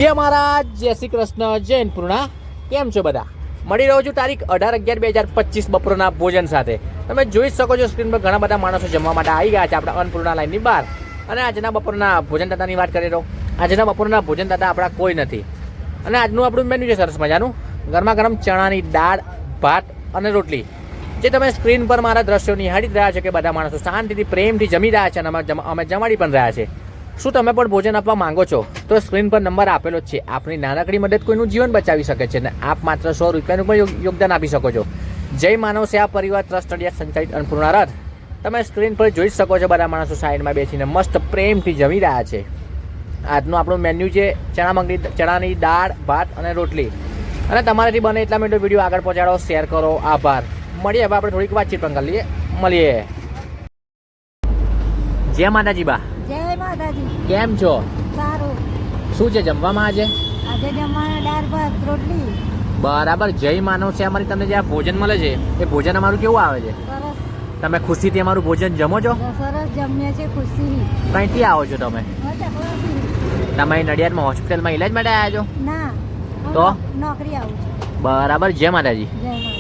જય મહારાજ, જય શ્રી કૃષ્ણ, જય અન્નપૂર્ણા. કેમ છો બધા? મળી રહ્યો છું તારીખ 18/11/2025 બપોરના ભોજન સાથે. તમે જોઈ શકો છો સ્ક્રીન પર ઘણા બધા માણસો જમવા માટે આવી ગયા છે આપણા અન્નપૂર્ણા લાઈનની બહાર. અને આજના બપોરના ભોજન દાદાની વાત કરી રહ્યો. આજના બપોરના ભોજન દાદા આપણા કોઈ નથી. અને આજનું આપણું મેન્યુ છે સરસ મજાનું. ગરમા ગરમ ચણાની દાળ, ભાત અને રોટલી. જે તમે સ્ક્રીન પર મારા દ્રશ્યો નિહાળી રહ્યા છો કે બધા માણસો શાંતિથી પ્રેમથી જમી રહ્યા છે અને અમે જમાડી પણ રહ્યા છે. શું તમે પણ ભોજન આપવા માંગો છો તો સ્ક્રીન પર નંબર આપેલો જ છે. આપણી નાનકડી મદદ કોઈનું જીવન બચાવી શકે છે અને આપ માત્ર 100 રૂપિયાનું પણ યોગદાન આપી શકો છો. જય માનવ સેવા પરિવાર ટ્રસ્ટ અડિયાર સંચાલિત અન્નપૂર્ણા રથ. તમે સ્ક્રીન પર જોઈ શકો છો બધા માણસો સાઈડમાં બેસીને મસ્ત પ્રેમથી જમી રહ્યા છે. આજનું આપણું મેન્યુ છે ચણાની દાળ, ભાત અને રોટલી. અને તમારાથી બને એટલા માટે વિડીયો આગળ પહોંચાડો, શેર કરો. આભાર. મળીએ હવે આપણે થોડીક વાતચીત પણ કરી લઈએ. મળીએ. જય માતાજી બા. જય માતાજી. કેમ છો? સારું. શું છે જમવામાં આજે? આજે જમવામાં દાળ ભાત રોટલી. બરાબર. જય માનવ છે અમારી. તમને જે આ ભોજન મળે છે એ ભોજન અમારું કેવું આવે છે? સરસ. તમે ખુશીથી અમારું ભોજન જમો છો? સરસ જમીએ છે ખુશી. કઈથી આવો છો તમે? તમે નડિયાદમાં હોસ્પિટલમાં ઇલાજ માટે આવ્યા છો? ના. તો? નોકરી આવું છું. બરાબર. જય માતાજી. જય માતા.